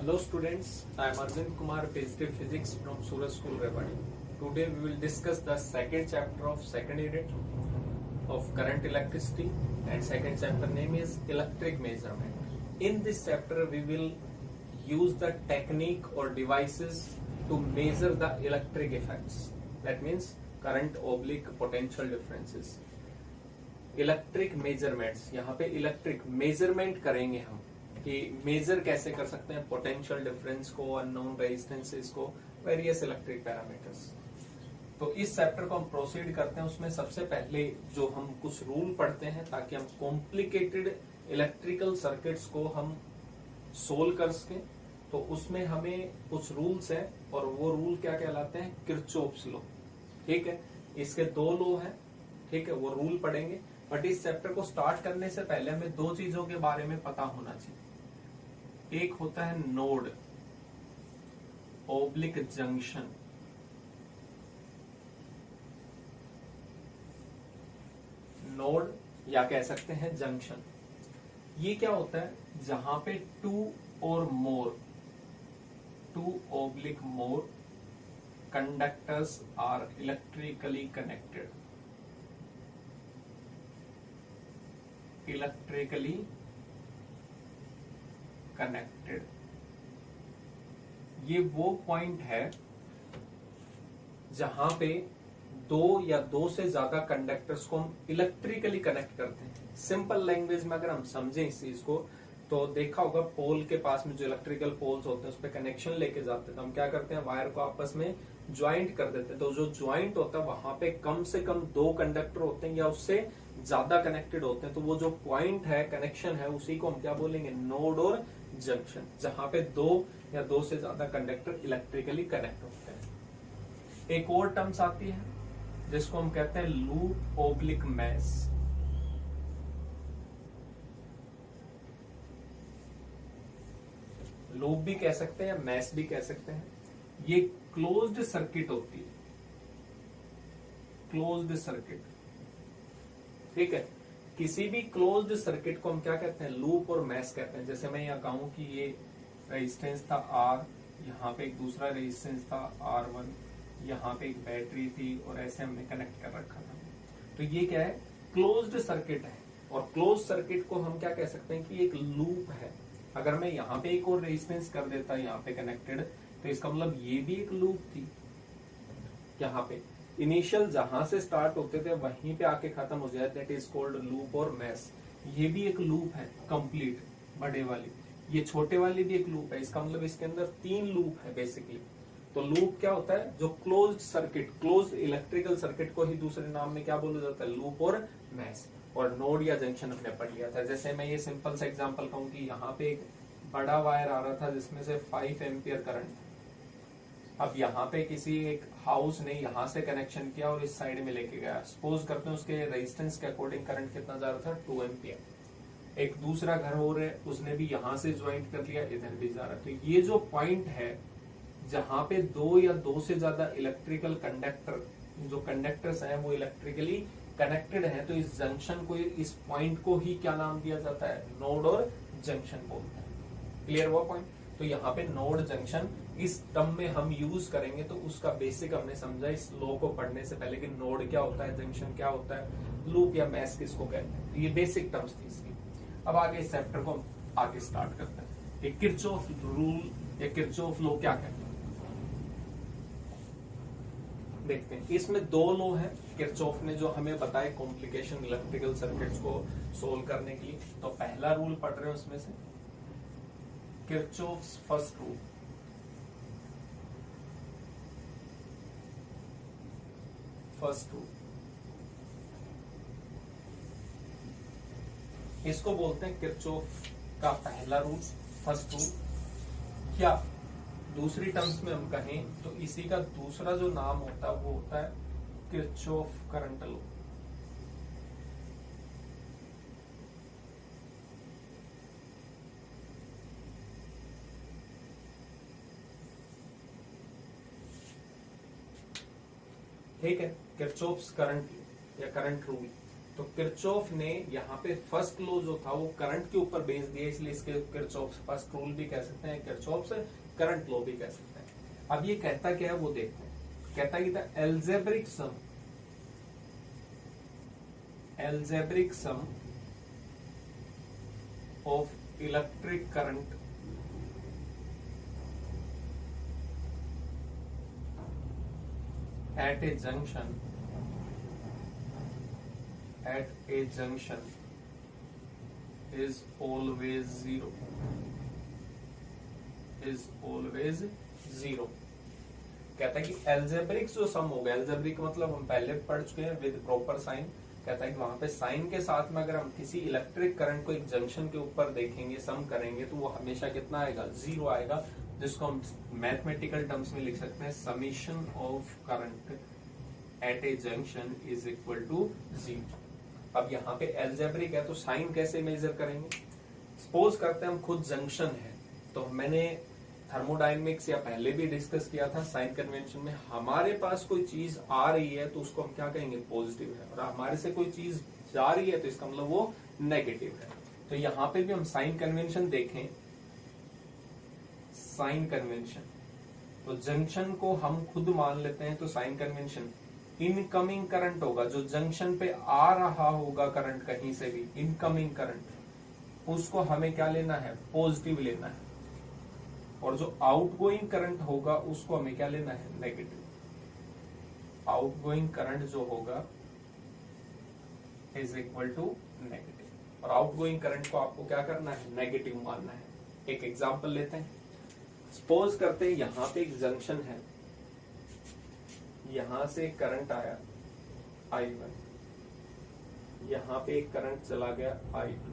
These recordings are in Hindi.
Hello students, I am Arjun Kumar, PhD Physics from Suraj School, Rewari. Today we will discuss the second chapter of second unit of current electricity, and second chapter name is electric measurement. In this chapter we will use the technique or devices to measure the electric effects. That means current oblique potential differences. Electric measurements, यहाँ पे इलेक्ट्रिक मेजरमेंट करेंगे हम कि मेजर कैसे कर सकते हैं पोटेंशियल डिफरेंस को, अननोन रेजिस्टेंसेस को, वेरियस इलेक्ट्रिक पैरामीटर्स। तो इस चैप्टर को हम प्रोसीड करते हैं। उसमें सबसे पहले जो हम कुछ रूल पढ़ते हैं ताकि हम कॉम्प्लिकेटेड इलेक्ट्रिकल सर्किट्स को हम सोल्व कर सकें। तो उसमें हमें कुछ रूल्स हैं और वो रूल क्या कहलाते हैं, किरचॉफ्स लॉ। ठीक है, इसके दो लॉ हैं। ठीक है, वो रूल पढ़ेंगे। बट इस चैप्टर को स्टार्ट करने से पहले हमें दो चीजों के बारे में पता होना चाहिए। एक होता है नोड ओब्लिक जंक्शन, नोड या कह सकते हैं जंक्शन। ये क्या होता है, जहां पे टू और more, two oblique more conductors are electrically connected, electrically connected. ये वो पॉइंट है जहां पे दो या दो से ज्यादा कंडक्टर्स को हम इलेक्ट्रिकली कनेक्ट करते हैं। सिंपल लैंग्वेज में अगर हम समझें इस चीज को, तो देखा होगा पोल के पास में जो इलेक्ट्रिकल पोल्स होते हैं उस पर कनेक्शन लेके जाते हैं, तो हम क्या करते हैं, वायर को आपस में ज्वाइंट कर देते हैं। तो जो ज्वाइंट होता है वहां पे कम से कम दो कंडक्टर होते हैं या उससे ज्यादा कनेक्टेड होते हैं। तो वो जो पॉइंट है, कनेक्शन है, उसी को हम क्या बोलेंगे, नोड और जंक्शन, जहां पे दो या दो से ज्यादा कंडक्टर इलेक्ट्रिकली कनेक्ट होते हैं। एक और टर्म्स आती है जिसको हम कहते हैं लूप ओब्लिक मैश। लूप भी कह सकते हैं, मैश भी कह सकते हैं। ये क्लोज्ड सर्किट होती है, क्लोज्ड सर्किट। ठीक है, किसी भी क्लोज्ड सर्किट को हम क्या कहते हैं, लूप और मैश कहते हैं। जैसे मैं यहाँ कहूं कि ये रेजिस्टेंस था R, यहाँ पे एक दूसरा रेजिस्टेंस था R1, यहाँ पे एक बैटरी थी और ऐसे हमने कनेक्ट कर रखा था। तो ये क्या है, क्लोज्ड सर्किट है। और क्लोज सर्किट को हम क्या कह सकते हैं कि एक लूप है। अगर मैं यहाँ पे एक और रेजिस्टेंस कर देता यहाँ पे कनेक्टेड, तो इसका मतलब ये भी एक लूप थी। यहाँ पे इनिशियल जहां से स्टार्ट होते थे वहीं पे आके खत्म हो जाए, दैट इज कॉल्ड लूप और मैश। ये भी एक लूप है कंप्लीट, बड़े वाली। ये छोटे वाली भी एक लूप है। इसका मतलब इसके अंदर तीन लूप है बेसिकली। तो लूप क्या होता है, जो closed circuit, closed electrical circuit को ही दूसरे नाम में क्या बोला जाता है, लूप और मैश। और नोड या जंक्शन हमने पढ़ लिया था। जैसे मैं ये सिंपल सा एग्जांपल कहूं कि यहाँ पे एक बड़ा वायर आ रहा था जिसमें से 5 एम्पियर करंट। अब यहाँ पे किसी एक हाउस ने यहाँ से कनेक्शन किया और इस साइड में लेके गया। सपोज करते हैं उसके रेजिस्टेंस के अकॉर्डिंग करंट कितना जा रहा था, 2 एम्पियर। एक दूसरा घर हो रहा है, उसने भी यहाँ से ज्वाइंट कर लिया, इधर भी जा रहा है। तो ये जो पॉइंट है जहां पे दो या दो से ज्यादा इलेक्ट्रिकल कंडक्टर, जो कंडक्टर्स हैं वो इलेक्ट्रिकली कनेक्टेड है, तो इस जंक्शन को, इस पॉइंट को ही क्या नाम दिया जाता है, नोड और जंक्शन बोलते हैं। क्लियर हुआ पॉइंट। तो यहाँ पे नोड जंक्शन इस टर्म में हम यूज करेंगे। तो उसका बेसिक हमने समझा इस लॉ को पढ़ने से पहले कि नोड क्या होता है, जंक्शन क्या होता है, लूप या मैश किसको कहते हैं। तो ये बेसिक टर्म्स थी इसकी। अब आगे इस चैप्टर को आगे स्टार्ट करते हैं। कि किरचॉफ रूल या किरचॉफ लॉ क्या कहते हैं देखते हैं। इसमें दो लॉ है किरचॉफ ने जो हमें बताए कॉम्प्लिकेशन इलेक्ट्रिकल सर्किट्स को सोल्व करने के लिए। तो पहला रूल पढ़ रहे हो उसमें से, Kirchhoff's first rule. First rule इसको बोलते हैं किरचॉफ का पहला रूल, फर्स्ट रूल। या दूसरी टर्म्स में हम कहें तो इसी का दूसरा जो नाम होता है वो होता है किरचॉफ करंट लॉ। ठीक है, किरचॉफ्स करंट या करंट रूल। तो किरचॉफ ने यहाँ पे फर्स्ट लॉ जो था वो करंट के ऊपर बेस दिया, इसलिए इसके किरचॉफ फर्स्ट रूल भी कह सकते हैं, किरचॉफ करंट लॉ भी कह सकते हैं। अब ये कहता क्या है वो देखते हैं। कहता है कि the algebraic sum of electric current at a junction is always zero, कहता है कि एल्जेब्रिक जो सम होगा, एल्जेब्रिक मतलब हम पहले पढ़ चुके हैं विद प्रॉपर साइन। कहता है कि वहां पे साइन के साथ में अगर हम किसी इलेक्ट्रिक करंट को एक जंक्शन के ऊपर देखेंगे, सम करेंगे, तो वो हमेशा कितना आएगा, जीरो आएगा, जिसको हम मैथमेटिकल टर्म्स में लिख सकते हैं summation of current at a junction is equal to zero. अब यहाँ पे एल्जेब्रिक है तो साइन कैसे मेजर करेंगे। सपोज करते हैं हम खुद जंक्शन है, तो मैंने थर्मोडायनेमिक्स या पहले भी डिस्कस किया था साइन कन्वेंशन में, हमारे पास कोई चीज आ रही है तो उसको हम क्या कहेंगे, पॉजिटिव है, और हमारे से कोई चीज जा रही है तो इसका मतलब वो नेगेटिव है। तो यहाँ पे भी हम साइन कन्वेंशन देखें, साइन कन्वेंशन, तो जंक्शन को हम खुद मान लेते हैं, तो साइन कन्वेंशन इनकमिंग करंट होगा, जो जंक्शन पे आ रहा होगा करंट कहीं से भी, इनकमिंग करंट, उसको हमें क्या लेना है, पॉजिटिव लेना है, और जो आउटगोइंग करंट होगा उसको हमें क्या लेना है, नेगेटिव। आउटगोइंग करंट जो होगा इज इक्वल टू नेगेटिव, और आउटगोइंग करंट को आपको क्या करना है, नेगेटिव मानना है। एक एग्जांपल लेते हैं, सपोज करते हैं यहां पे एक जंक्शन है, यहां से करंट आया I1, यहां पे एक करंट चला गया I2,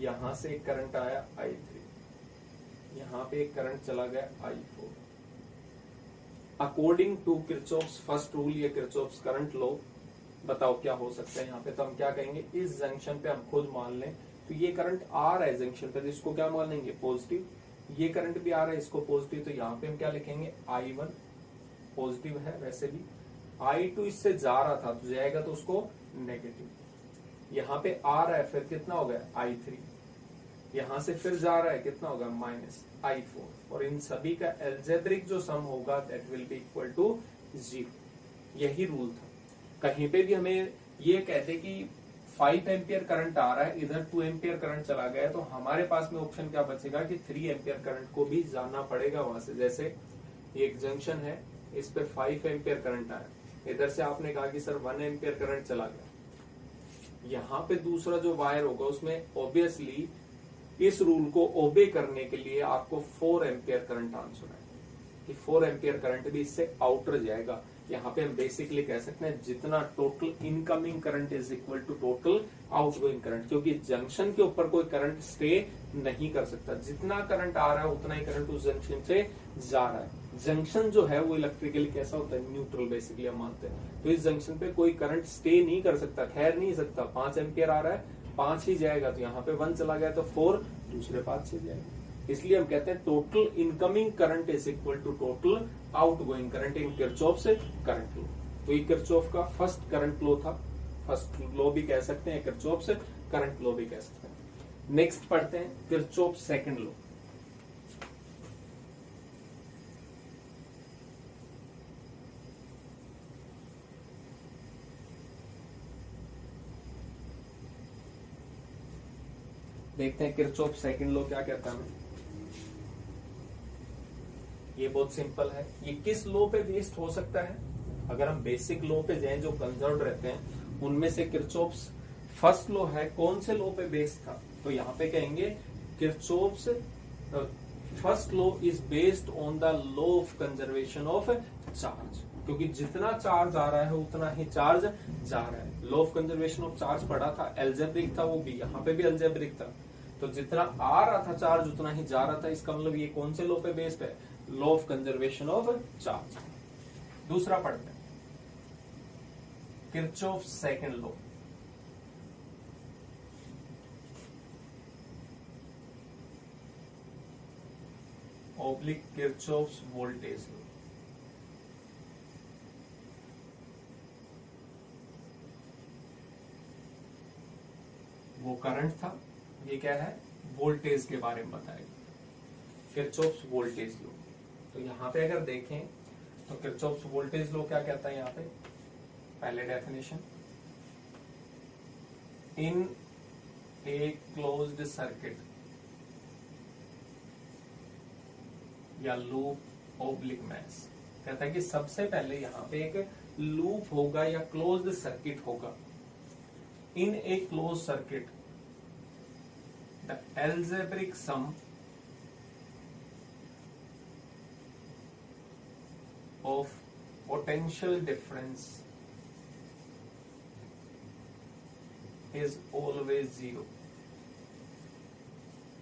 यहां से एक करंट आया I3, यहां पे एक करंट चला गया I4। According to Kirchhoff's first rule या किरचॉफ्स करंट लॉ, बताओ क्या हो सकता है यहाँ पे। तो हम क्या कहेंगे, इस जंक्शन पे हम खुद मान लें तो ये करंट आ रहा है जंक्शन पे, तो इसको क्या मान लेंगे, पॉजिटिव। ये करंट भी आ रहा है, इसको पॉजिटिव, तो यहाँ पे हम क्या लिखेंगे, I1 पॉजिटिव है, वैसे भी I2 इससे जा रहा था तो जाएगा तो उसको नेगेटिव। यहाँ पे आ रहा है फिर कितना हो गया, I3, यहां से फिर जा रहा है कितना होगा, -I4, और इन सभी का एल्जेब्रिक जो सम होगा that will be equal to zero. यही रूल था। कहीं पे भी हमें ये कहते कि 5 एम्पियर करंट आ रहा है, इधर 2 एम्पियर करंट चला गया है, तो हमारे पास में ऑप्शन क्या बचेगा कि 3 एम्पियर करंट को भी जाना पड़ेगा वहां से। जैसे ये एक जंक्शन है, इस पे 5 एम्पियर करंट आया, इधर से आपने कहा कि सर 1 एम्पियर करंट चला गया, यहाँ पे दूसरा जो वायर होगा उसमें ऑब्वियसली इस रूल को ओबे करने के लिए आपको 4 एम्पियर करंट आंसर है, कि 4 एम्पियर करंट भी इससे आउटर जाएगा। यहाँ पे हम बेसिकली कह सकते हैं जितना total incoming current is equal to total outgoing current, क्योंकि जंक्शन के ऊपर कोई करंट स्टे नहीं कर सकता। जितना करंट आ रहा है उतना ही करंट उस जंक्शन से जा रहा है। जंक्शन जो है वो इलेक्ट्रिकली कैसा होता है, न्यूट्रल बेसिकली हम मानते हैं। तो इस जंक्शन पे कोई करंट स्टे नहीं कर सकता, ठहर नहीं सकता। 5 एम्पियर आ रहा है, 5 ही जाएगा, तो यहाँ पे 1 चला गया तो 4 दूसरे 5 से जाएगा। इसलिए हम कहते हैं total incoming current is equal to total outgoing current in Kirchhoff से करंट लॉ। तो ये किरचॉफ का फर्स्ट करंट लॉ था, फर्स्ट लॉ भी कह सकते हैं, किरचॉफ से करंट लॉ भी कह सकते हैं। नेक्स्ट पढ़ते हैं किरचॉफ सेकंड लॉ। देखते हैं किरचॉफ सेकंड लॉ क्या कहता है हमें। ये बहुत सिंपल है। ये किस लॉ पे बेस्ड हो सकता है, अगर हम बेसिक लॉ पे जाएं जो कंजर्व रहते हैं उनमें से किरचॉफ्स फर्स्ट लॉ है, कौन से लॉ पे बेस्ड था, तो यहाँ पे कहेंगे Kirchhoff's first law is based on the law of conservation of charge, क्योंकि जितना चार्ज आ रहा है उतना ही चार्ज जा रहा है। Law of conservation of charge पढ़ा था, एल्जेब्रिक था वो भी, यहाँ पे भी एल्जेब्रिक था। तो जितना आ रहा था चार्ज उतना ही जा रहा था, इसका मतलब ये कौन से लॉ पे बेस्ड है, law of conservation of charge. दूसरा पढ़ते हैं Kirchhoff second law. Oblique Kirchhoff's voltage law. वो करंट था, ये क्या है, वोल्टेज के बारे में बताएगा, किरचॉफ्स वोल्टेज लॉ। तो यहाँ पे अगर देखें तो किरचॉफ्स वोल्टेज लॉ क्या कहता है यहाँ पे, पहले definition, in a closed circuit या लूप ऑब्लिक मैश, कहता है कि सबसे पहले यहाँ पे एक लूप होगा या क्लोज्ड सर्किट होगा। In a close circuit the algebraic sum of potential difference is always zero.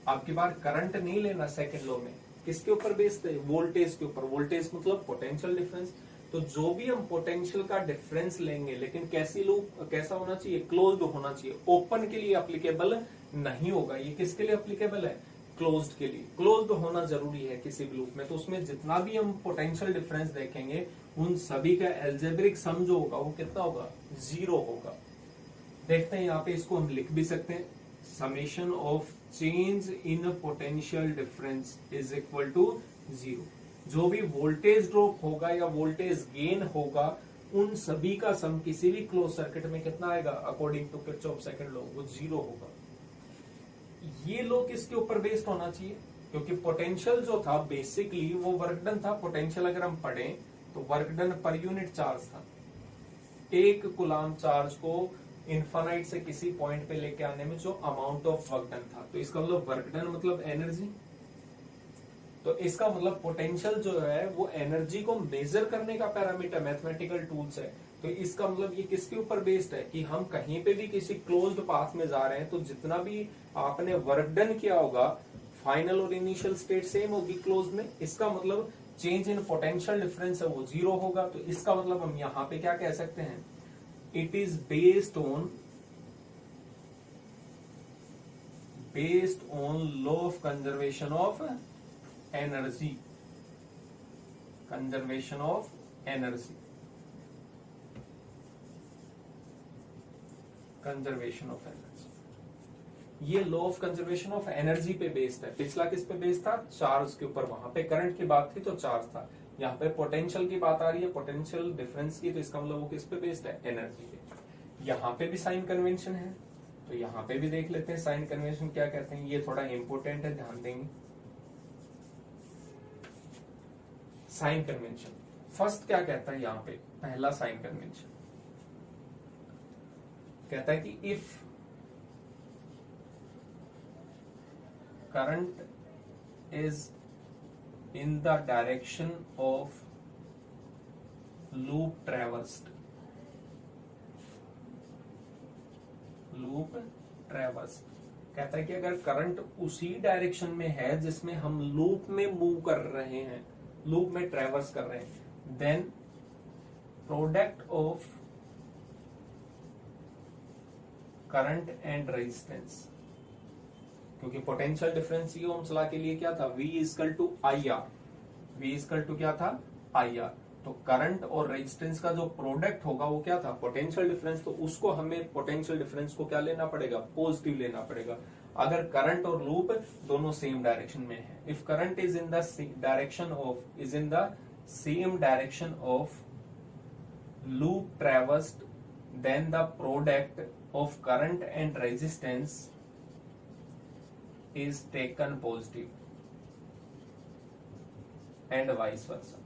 आपकी बार करंट नहीं लेना सेकंड लॉ में, किसके ऊपर बेस्ड है, वोल्टेज के ऊपर। वोल्टेज मतलब पोटेंशियल डिफरेंस। तो जो भी हम पोटेंशियल का डिफरेंस लेंगे, लेकिन कैसी लूप, कैसा होना चाहिए, क्लोज्ड होना चाहिए। ओपन के लिए एप्लीकेबल नहीं होगा, ये किसके लिए एप्लीकेबल है, क्लोज्ड के लिए। क्लोज्ड होना जरूरी है किसी भी लूप में। तो उसमें जितना भी हम पोटेंशियल डिफरेंस देखेंगे उन सभी का एल्जेब्रिक सम जो होगा वो कितना होगा, जीरो होगा। देखते हैं यहाँ पे, इसको हम लिख भी सकते हैं, summation of change in potential difference is equal to zero. जो भी वोल्टेज ड्रॉप होगा या वोल्टेज गेन होगा उन सभी का सम किसी भी क्लोज सर्किट में कितना आएगा, according to Kirchhoff second law, वो जीरो होगा। ये लॉ किसके ऊपर बेस्ड होना चाहिए, क्योंकि पोटेंशियल जो था बेसिकली वो वर्क डन था। पोटेंशियल अगर हम पढ़ें तो work done per unit charge था। एक कूलम चार्ज को इन्फानाइट से किसी पॉइंट पे लेके आने में जो अमाउंट ऑफ वर्क डन था, तो इसका मतलब वर्क डन मतलब एनर्जी। तो इसका मतलब पोटेंशियल जो है वो एनर्जी को मेजर करने का पैरामीटर, मैथमेटिकल टूल्स है। तो इसका मतलब ये किसके ऊपर बेस्ड है कि हम कहीं पे भी किसी क्लोज्ड पाथ में जा रहे हैं तो जितना भी आपने वर्क डन किया होगा, फाइनल और इनिशियल स्टेट सेम होगी क्लोज में। इसका मतलब चेंज इन पोटेंशियल डिफरेंस है वो जीरो होगा। तो इसका मतलब हम यहाँ पे क्या कह सकते हैं, it is based on law of conservation of energy, conservation of energy, conservation of energy। ये law of conservation of energy पे बेस्ड है। पिछला किस पे बेस्ड था, चार्ज के ऊपर। वहां पे करंट की बात थी तो चार्ज था, यहाँ पे पोटेंशियल की बात आ रही है, पोटेंशियल डिफरेंस की। तो इसका मतलब वो किस पे बेस्ड है, एनर्जी पे। यहाँ पे भी साइन कन्वेंशन है, तो यहाँ पे भी देख लेते हैं साइन कन्वेंशन क्या कहते हैं। ये थोड़ा इंपोर्टेंट है, ध्यान देंगे। साइन कन्वेंशन फर्स्ट क्या कहता है, यहाँ पे पहला साइन कन्वेंशन कहता है कि if current is in the direction of loop traversed, कहता है कि अगर करंट उसी डायरेक्शन में है जिसमें हम लूप में मूव कर रहे हैं, लूप में ट्रेवर्स कर रहे हैं, then product of current and resistance, क्योंकि पोटेंशियल डिफरेंस ये ओम्स लॉ के लिए क्या था, V equal to I R. V equal to क्या था, आई आर। तो करंट और रेजिस्टेंस का जो प्रोडक्ट होगा वो क्या था, पोटेंशियल डिफरेंस। तो उसको हमें पोटेंशियल डिफरेंस को क्या लेना पड़ेगा, पॉजिटिव लेना पड़ेगा, अगर करंट और लूप दोनों सेम डायरेक्शन में है। If current is in the direction of, is in the same direction of loop traversed, then the product of current and resistance is taken positive and vice versa।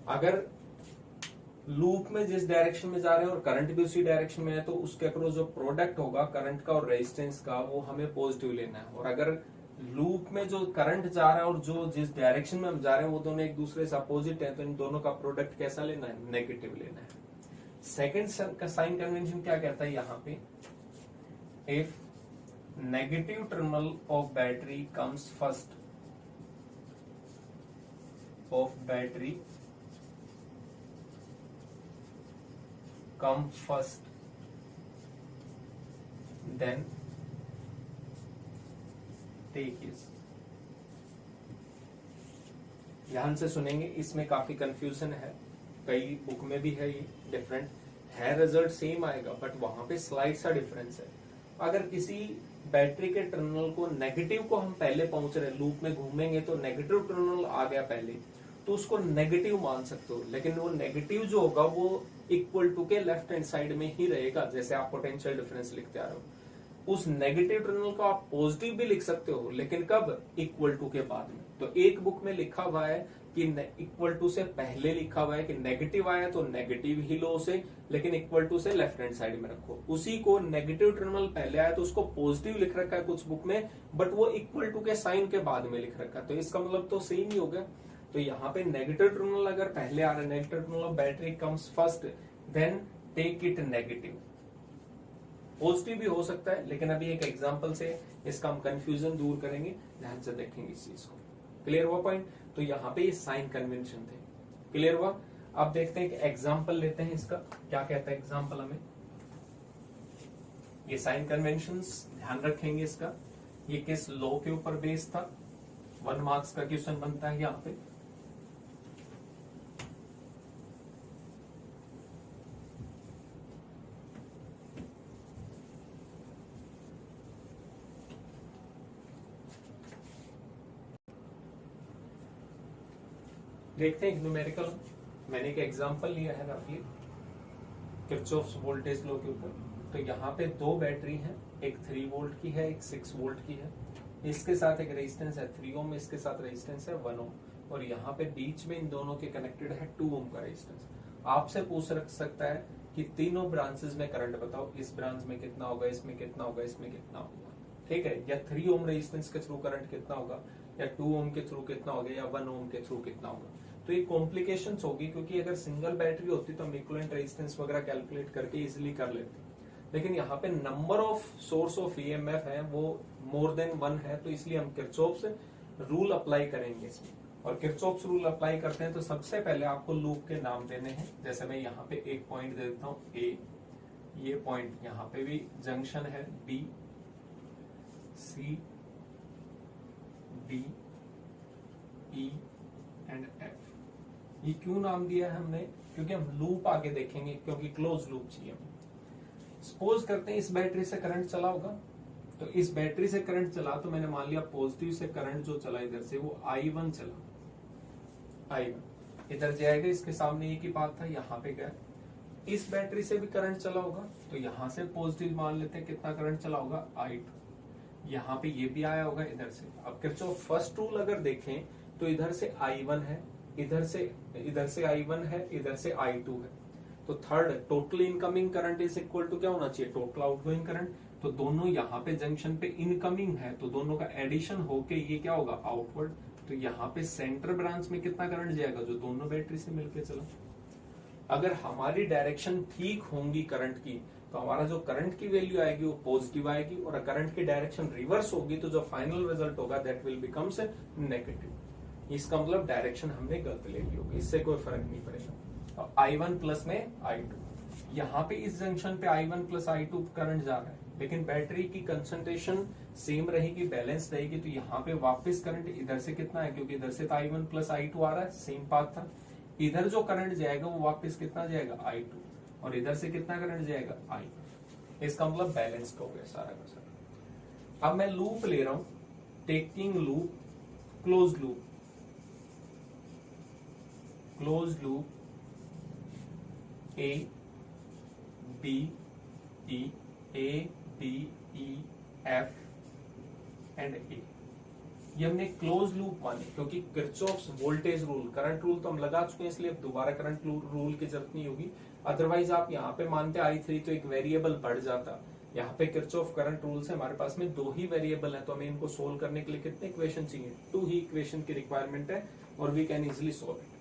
अगर लूप में जिस डायरेक्शन में जा रहे हैं और करंट भी उसी डायरेक्शन में है तो उसके अक्रॉस जो प्रोडक्ट होगा करंट का और रेजिस्टेंस का वो हमें पॉजिटिव लेना है। और अगर लूप में जो करंट जा रहा है और जो जिस डायरेक्शन में हम जा रहे हैं वो दोनों एक दूसरे से अपोजिट है, तो इन दोनों का प्रोडक्ट कैसा लेना है, नेगेटिव लेना है। सेकेंड का साइन कन्वेंशन क्या कहता है यहाँ पे, if negative terminal of battery comes first, of battery come first, then take is. ध्यान से सुनेंगे, इसमें काफी कंफ्यूजन है, कई बुक में भी है ये डिफरेंट। है रिजल्ट सेम आएगा, बट वहां पे स्लाइड सा डिफरेंस है। अगर किसी बैटरी के टर्मिनल को नेगेटिव को हम पहले पहुंच रहे, लूप में घूमेंगे तो नेगेटिव टर्मिनल आ गया पहले, तो उसको नेगेटिव मान सकते हो, लेकिन वो नेगेटिव जो होगा वो इक्वल टू के लेफ्ट हैंड साइड में ही रहेगा। जैसे आप पोटेंशियल डिफरेंस लिखते आ रहे हो, उस नेगेटिव टर्मिनल को आप पॉजिटिव भी लिख सकते हो, लेकिन कब? इक्वल टू के बाद में। तो एक बुक में लिखा हुआ है कि इक्वल टू से पहले लिखा हुआ है कि नेगेटिव आया तो नेगेटिव ही लो उसे, लेकिन इक्वल टू से लेफ्ट हैंड साइड में रखो। उसी को नेगेटिव टर्मिनल पहले आया तो उसको पॉजिटिव लिख रखा है कुछ बुक में, बट वो इक्वल टू के साइन के बाद में लिख रखा है, तो इसका मतलब तो सेम ही हो गया। तो यहाँ पे नेगेटिव टर्मिनल अगर पहले आ रहा है, negative terminal of battery comes first, then take it negative. Positive भी हो सकता है, लेकिन अभी एक एग्जांपल से इसका हम कंफ्यूजन दूर करेंगे, ध्यान से देखेंगे इस चीज को। क्लियर हुआ पॉइंट? तो यहाँ पे ये साइन कन्वेंशन थे। क्लियर हुआ? अब देखते हैं कि एग्जांपल लेते हैं इसका, क्या कहता है एग्जांपल हमें। ये साइन कन्वेंशंस ध्यान रखेंगे इसका। ये किस लॉ के ऊपर बेस था? 1 मार्क्स का क्वेश्चन बनता है यहाँ पे। देखते हैं न्यूमेरिकल। मैंने एक एग्जांपल लिया है रफली किरचॉफ्स वोल्टेज लॉ के ऊपर। तो यहाँ पे 2 बैटरी हैं, एक 3 वोल्ट की है, एक 6 वोल्ट की है। इसके साथ एक रेजिस्टेंस है 3 ओम, इसके साथ रेजिस्टेंस है 1 ओम, और यहाँ पे बीच में इन दोनों के कनेक्टेड है 2 ओम का रेजिस्टेंस। आपसे पूछ रख सकता है कि तीनों ब्रांचेस में करंट बताओ, इस ब्रांच में कितना होगा, इसमें कितना होगा, इसमें कितना होगा। ठीक है, या 3 ओम रेजिस्टेंस के थ्रू करंट कितना होगा, या 2 ओम के थ्रू कितना होगा, या 1 ओम के थ्रू कितना होगा। तो ये कॉम्प्लिकेशंस होगी, क्योंकि अगर सिंगल बैटरी होती तो हम इक्विवेलेंट रेजिस्टेंस वगैरह कैलकुलेट करके इजीली कर लेते, लेकिन यहाँ पे number of source of EMF है वो मोर देन 1 है, तो इसलिए हम किरचॉफ्स रूल अप्लाई करेंगे इसमें। और किरचॉफ्स रूल अप्लाई करते हैं तो सबसे पहले आपको लूप के नाम देने हैं। जैसे मैं यहाँ पे एक पॉइंट दे देता हूँ ए, ये पॉइंट यहाँ पे भी जंक्शन है B, C, D, E and F. ये क्यों नाम दिया है हमने? क्योंकि हम लूप आगे देखेंगे, क्योंकि क्लोज लूप चाहिए हमें। सपोज करते हैं इस बैटरी से करंट चला होगा, तो इस बैटरी से करंट चला तो मैंने मान लिया पॉजिटिव से करंट जो चला इधर से वो I1 चला, I1 इधर जाएगा, इसके सामने एक ही बात था, यहाँ पे गया। इस बैटरी से भी करंट चला होगा तो यहाँ से पॉजिटिव मान लेते हैं, कितना करंट चला होगा I2। यहाँ पे ये भी आया होगा इधर से। अब किरचॉफ फर्स्ट रूल अगर देखें तो इधर से I1 है, इधर से I1 है, इधर से I2 है, तो third total incoming current is equal to क्या होना चाहिए? Total outgoing current. तो दोनों यहाँ पे जंक्शन पे इनकमिंग है, तो दोनों का एडिशन होके ये क्या होगा? आउटवर्ड। तो यहाँ पे सेंटर ब्रांच में कितना करंट जाएगा? जो दोनों बैटरी से मिलकर चला। अगर हमारी डायरेक्शन ठीक होंगी करंट की, तो हमारा जो करंट की वैल्यू आएगी वो पॉजिटिव आएगी, और करंट की डायरेक्शन रिवर्स होगी तो जो फाइनल रिजल्ट होगा दैट विल बिकम्स नेगेटिव। इसका मतलब डायरेक्शन हमने गलत ले ली होगी, इससे कोई फर्क नहीं पड़ेगा। I1 प्लस में I2, यहाँ पे इस जंक्शन पे I1 प्लस I2 करंट जा रहा है, लेकिन बैटरी की कंसंट्रेशन सेम रहेगी, बैलेंस रहेगी, तो यहाँ पे वापस करंट इधर से कितना है? क्योंकि इधर से तो I1 प्लस I2 आ रहा है, सेम पाथ था। इधर जो करंट जाएगा वो वापस कितना जाएगा? I2, और इधर से कितना करंट जाएगा? I1। इसका मतलब बैलेंस हो गया सारा का सारा। अब मैं लूप ले रहा हूं, taking loop, close loop, close loop A B E, A B E F and A। ये हमने क्लोज लूप माने, क्योंकि Kirchhoff's voltage rule, current rule तो हम लगा चुके हैं, इसलिए दोबारा करंट रूल की जरूरत नहीं होगी। अदरवाइज आप यहाँ पे मानते I3 तो एक वेरिएबल बढ़ जाता। यहाँ पे किरचॉफ करंट रूल से हमारे पास में 2 ही वेरिएबल है, तो हमें इनको सोल्व करने के लिए कितने इक्वेशन चाहिए? 2 ही इक्वेशन की रिक्वायरमेंट है, और we can easily solve it.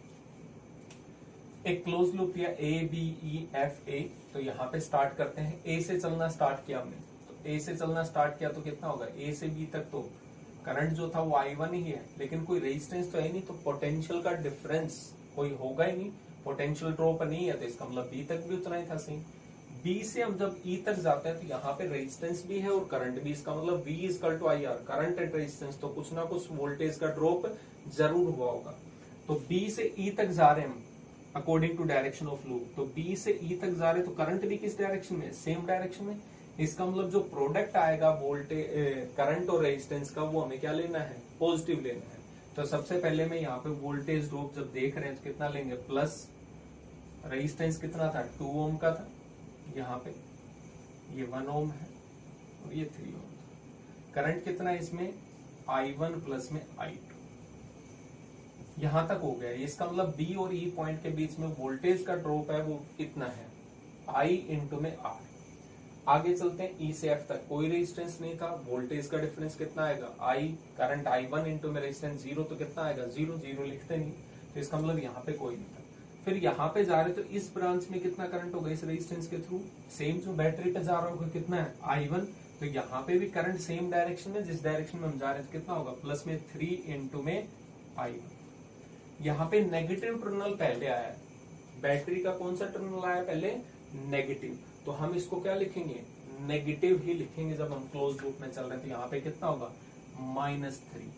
एक क्लोज लूप लिया A B E F A, तो यहाँ पे स्टार्ट करते हैं। A से चलना स्टार्ट किया हमने, तो A से चलना स्टार्ट किया तो कितना होगा? A से B तक तो करंट जो था वो I1 ही है, लेकिन कोई रेजिस्टेंस तो है नहीं, तो पोटेंशियल का डिफरेंस कोई होगा ही नहीं, पोटेंशियल ड्रॉप नहीं है, तो इसका मतलब B तक भी उतना ही था सेम। B से हम जब E तक जाते हैं तो यहाँ पे रेजिस्टेंस भी है और करंट भी, इसका मतलब V equal to IR, current and resistance, तो कुछ ना कुछ वोल्टेज का ड्रॉप जरूर हुआ होगा। तो B से E तक जा रहे हैं हम, according to direction of loop. तो बी से ई तक जा रहे तो करंट भी किस डायरेक्शन में, सेम डायरेक्शन में। इसका मतलब जो प्रोडक्ट आएगा वोल्टेज करंट और रेजिस्टेंस का, वो हमें क्या लेना है, पॉजिटिव लेना है। तो सबसे पहले मैं यहाँ पे वोल्टेज ड्रॉप जब देख रहे हैं तो कितना लेंगे, प्लस रेजिस्टेंस कितना था, 2 ओम का था, यहाँ पे ये 1 ओम है और ये 3 ओम था। करंट कितना है इसमें, I1 प्लस में I2। यहां तक हो गया। इसका मतलब बी और ई पॉइंट के बीच में वोल्टेज का ड्रॉप है वो कितना है, I इंटू में R। आगे चलते हैं, ई से एफ तक कोई रेजिस्टेंस नहीं था, वोल्टेज का डिफरेंस कितना आएगा, I करंट I1 इंटू में रेजिस्टेंस 0, तो कितना आएगा 0, 0 लिखते नहीं, तो इसका मतलब यहाँ पे कोई नहीं था। फिर यहाँ पे जा रहे तो इस ब्रांच में कितना करंट होगा इस रेजिस्टेंस के थ्रू, सेम जो बैटरी पे जा रहा होगा कितना है I1, तो यहाँ पे भी करंट सेम डायरेक्शन में, जिस डायरेक्शन में हम जा रहे हैं कितना होगा, प्लस में 3 इंटू में I1। यहाँ पे नेगेटिव टर्मिनल पहले आया है, बैटरी का कौन सा टर्मिनल आया पहले, नेगेटिव, तो हम इसको क्या लिखेंगे, नेगेटिव ही लिखेंगे जब हम क्लोज लूप में चल रहे हैं। तो यहाँ पे कितना होगा, -3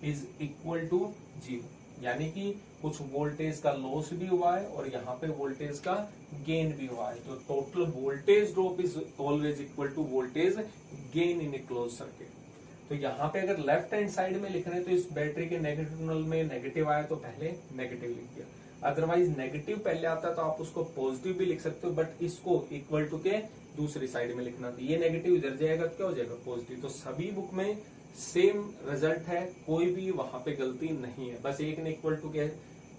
इज इक्वल टू 0, यानी कि कुछ वोल्टेज का लॉस भी हुआ है और यहाँ पे वोल्टेज का गेन भी हुआ है। तो total voltage drop is always equal to voltage gain in a close circuit. तो यहाँ पे अगर लेफ्ट हैंड साइड में लिख रहे हैं तो इस बैटरी के नेगेटिव टर्मिनल में नेगेटिव आया तो पहले नेगेटिव लिख दिया, अदरवाइज नेगेटिव पहले आता तो आप उसको पॉजिटिव भी लिख सकते हो, बट इसको इक्वल टू के दूसरी साइड में लिखना था। ये नेगेटिव इधर जाएगा तो क्या हो जाएगा, पॉजिटिव। तो सभी बुक में सेम रिजल्ट है, कोई भी वहां पे गलती नहीं है, बस एक ने इक्वल टू के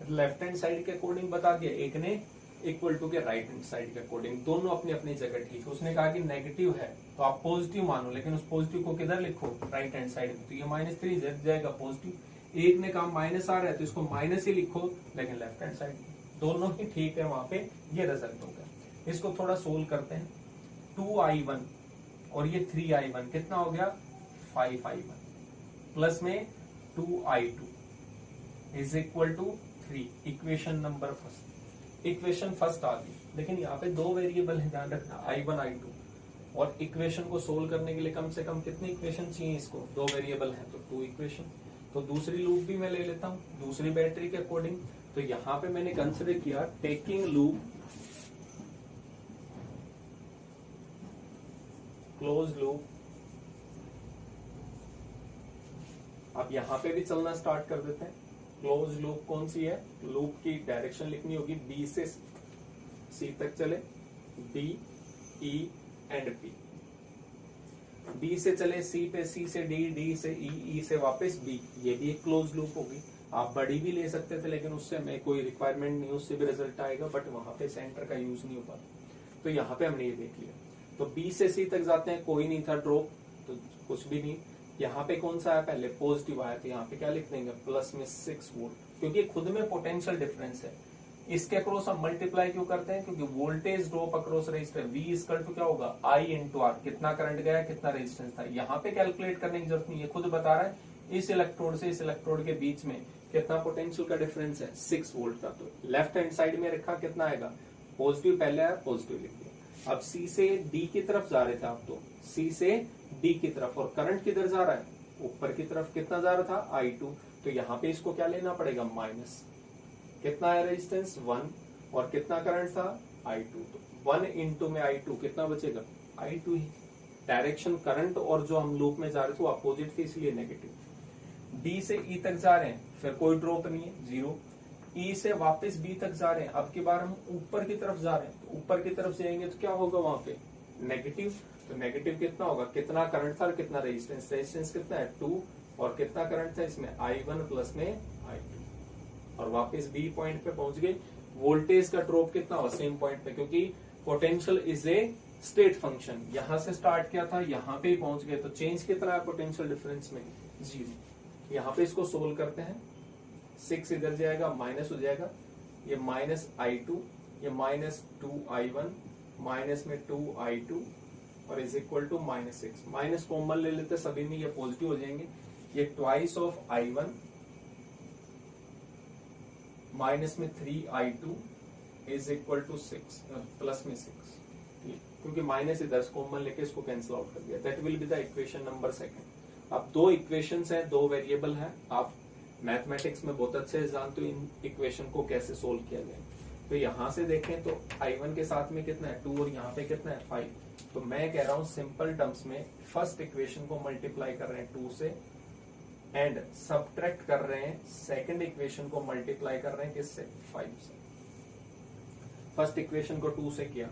लेफ्ट हैंड साइड के अकॉर्डिंग बता दिया, एक ने इक्वल टू के राइट हैंड साइड के अकॉर्डिंग, दोनों अपनी अपनी जगह ठीक है। उसने कहा कि नेगेटिव है तो आप पॉजिटिव मानो, लेकिन उस पॉजिटिव को किधर लिखो, राइट हैंड साइड में, तो ये -3 इधर जाएगा पॉजिटिव। एक ने कहा माइनस आ रहा है तो इसको माइनस ही लिखो, लेकिन लेफ्ट हैंड साइड दोनों ही ठीक है, वहां पे ये रिजल्ट होगा। इसको थोड़ा सोल्व करते हैं, 2I1 और ये 3I1 कितना हो गया, 5I1 प्लस में 2I2 is equal to 3। Equation number first, equation first आ गई, लेकिन यहाँ पे 2 वेरिएबल है, ध्यान रखना, I1 I2, और इक्वेशन को सोल्व करने के लिए कम से कम कितनी इक्वेशन चाहिए इसको, 2 वेरिएबल है तो 2 इक्वेशन। तो दूसरी लूप भी मैं ले लेता हूँ दूसरी बैटरी के अकॉर्डिंग। तो यहाँ पे मैंने कंसिडर किया टेकिंग लूप क्लोज लूप। अब यहाँ पे भी चलना स्टार्ट कर देते हैं। क्लोज लूप कौन सी है, लूप की डायरेक्शन लिखनी होगी, बी से सी तक चले, B E and P, B से चले सी पे, सी से डी, डी से ई, ई से वापस बी, ये भी एक क्लोज लूप होगी। आप बड़ी भी ले सकते थे लेकिन उससे हमें कोई रिक्वायरमेंट नहीं, उससे भी रिजल्ट आएगा, बट वहां पे सेंटर का यूज नहीं हो पाता। तो यहाँ पे हमने ये देख लिया। तो बी से सी तक जाते हैं, कोई नहीं था ड्रॉप, तो कुछ भी नहीं। यहाँ पे कौन सा है, पहले पॉजिटिव आया, तो यहाँ पे क्या लिख देंगे, प्लस में 6 वोल्ट, क्योंकि खुद में पोटेंशियल डिफरेंस है। इसके अक्रॉस हम मल्टीप्लाई क्यों करते हैं, क्योंकि voltage drop across resistor V equal to क्या होगा, I इंटू R, कितना करंट गया, कितना रेजिस्टेंस था। यहाँ पे कैलकुलेट करने की जरूरत नहीं है, खुद बता रहा है इस इलेक्ट्रोड से इस इलेक्ट्रोड के बीच में कितना पोटेंशियल का डिफरेंस है, 6 वोल्ट का। तो लेफ्ट हैंड साइड में रखा, कितना आएगा, पॉजिटिव पहले आया, पॉजिटिव लिख दिया। अब C से D की तरफ जा रहे थे आप, तो C से D की तरफ, और करंट किधर जा रहा है, ऊपर की तरफ, कितना जा रहा था, I2, तो यहाँ पे इसको क्या लेना पड़ेगा, माइनस, कितना है रेजिस्टेंस 1, और कितना करंट था, I2, तो 1 इंटू में I2 कितना बचेगा, I2 ही। डायरेक्शन करंट और जो हम लूप में जा रहे थे वो अपोजिट थी, इसलिए नेगेटिव। D से E तक जा रहे हैं, फिर कोई ड्रॉप नहीं है, 0। E से वापस B तक जा रहे हैं, अब की बार हम ऊपर की तरफ जा रहे हैं, तो ऊपर की तरफ जाएंगे तो क्या होगा वहां पे, नेगेटिव। तो नेगेटिव कितना होगा, कितना करंट था और कितना रेजिस्टेंस, रेजिस्टेंस कितना है 2, और कितना करंट था इसमें, I1 प्लस में I2, और वापस B पॉइंट पे पहुंच गए। वोल्टेज का ड्रॉप कितना हुआ, सेम पॉइंट पे, क्योंकि potential is a state function, यहां से स्टार्ट किया था यहाँ पे ही पहुंच गए, तो चेंज कितना है पोटेंशियल डिफरेंस में, 0। यहाँ पे इसको सोल्व करते हैं, 6 इधर जाएगा, माइनस हो जाएगा, ये माइनस I2, ये माइनस 2I1, माइनस में 2I2, और is equal to -6। Minus common ले लेते सभी में, ये पॉजिटिव हो जाएंगे, ये ट्वाइस ऑफ I1 माइनस में 3I2 is equal to 6, plus में 6, क्योंकि माइनस इधर कॉमन लेके इसको कैंसिल आउट कर दिया। That will be the equation number 2। अब 2 इक्वेशंस हैं, 2 वेरिएबल हैं, आप मैथमेटिक्स में बहुत अच्छे से जानते हो इन इक्वेशन को कैसे सोल्व किया जाए। तो यहां से देखें तो I1 के साथ में कितना है 2 और यहाँ पे कितना है 5। तो मैं कह रहा हूं सिंपल टर्म्स में फर्स्ट इक्वेशन को मल्टीप्लाई कर रहे हैं 2 से एंड सब्ट्रैक्ट कर रहे हैं सेकंड इक्वेशन को मल्टीप्लाई कर रहे हैं किससे 5 से। फर्स्ट इक्वेशन को 2 से किया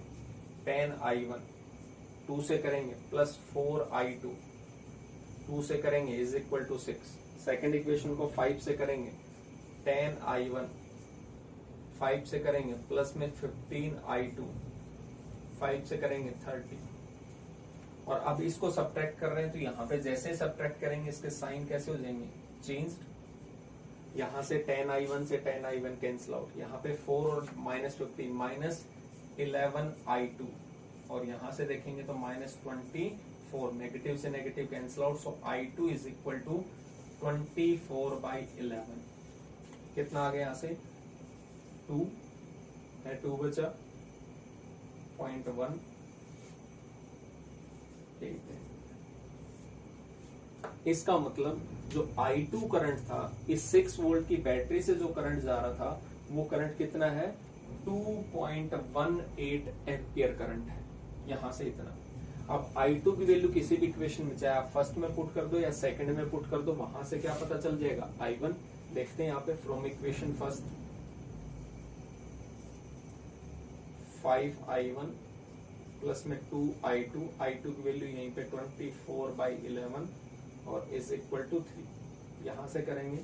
10I1, 2 से करेंगे प्लस 4I2, 2 से करेंगे is equal to 6। Second equation को 5 से करेंगे 10I1, 5 से करेंगे प्लस में 15I2, 5 से करेंगे 30। और अब इसको सब्ट्रैक्ट कर रहे हैं तो यहाँ पे जैसे सब्ट्रैक्ट करेंगे इसके साइन कैसे हो जाएंगे चेंज्ड। यहाँ से 10I1 से 10I1 कैंसिल आउट, यहाँ पे 4 और -15 -11I2 और यहाँ से देखेंगे तो -24, नेगेटिव से negative cancel out. So I2 is equal to 24/11। कितना आ गया यहाँ से 2 है, 2 बचा 0.1। इसका मतलब जो I2 करंट था इस 6 वोल्ट की बैटरी से जो करंट जा रहा था वो करंट कितना है 2.18 एम्पियर करंट है, यहां से इतना। अब I2 की वैल्यू किसी भी इक्वेशन में चाहे आप फर्स्ट में पुट कर दो या सेकंड में पुट कर दो, वहां से क्या पता चल जाएगा I1। देखते हैं यहाँ पे from equation first 5I1 plus में 2I2, I2 की वैल्यू यहीं पे 24/11 और इज इक्वल टू 3। यहां से करेंगे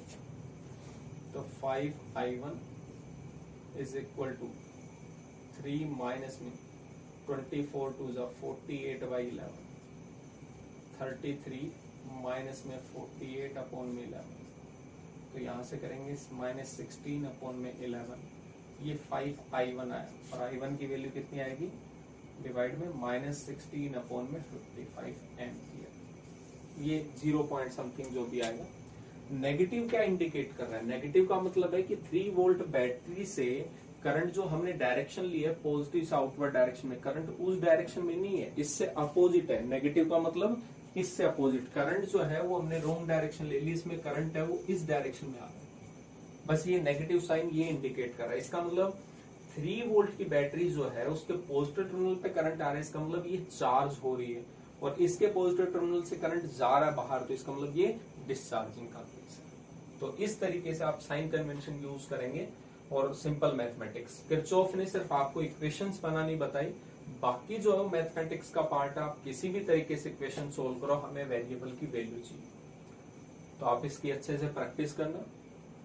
तो 5I1 is equal to 3 minus में 24 टू 48/11, 33 माइनस में 48/11। तो यहां से करेंगे -16/11, ये 5I1 आया और I1 की वैल्यू कितनी आएगी डिवाइड में -16/55 एम्पियर, ये 0 पॉइंट समथिंग जो भी आएगा। नेगेटिव क्या इंडिकेट कर रहा है, नेगेटिव का मतलब है कि 3 वोल्ट बैटरी से करंट जो हमने डायरेक्शन लिया है पॉजिटिव से आउटवर्ड डायरेक्शन में, करंट उस डायरेक्शन में नहीं है, इससे अपोजिट है। नेगेटिव का मतलब इससे अपोजिट, करंट जो है वो हमने रॉन्ग डायरेक्शन ले ली, इसमें करंट है वो इस डायरेक्शन में आ रहा है। बस ये नेगेटिव साइन ये इंडिकेट कर रहा है। इसका मतलब 3 वोल्ट की बैटरी जो है उसके पॉजिटिव टर्मिनल पे करंट आ रहा है, इसका मतलब ये चार्ज हो रही है और इसके पॉजिटिव टर्मिनल से करंट जा रहा है बाहर, तो इसका मतलब ये डिस्चार्जिंग का केस है। तो इस तरीके से आप साइन कन्वेंशन यूज करेंगे और सिंपल मैथमेटिक्स। किरचॉफ ने सिर्फ आपको इक्वेशंस बनानी बताई, बाकी जो है मैथमेटिक्स का पार्ट आप किसी भी तरीके से इक्वेशन सोल्व करो, हमें वेरिएबल की वैल्यू चाहिए। तो आप इसकी अच्छे से प्रैक्टिस करना,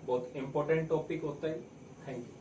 बहुत इंपॉर्टेंट टॉपिक होता है। Thank you.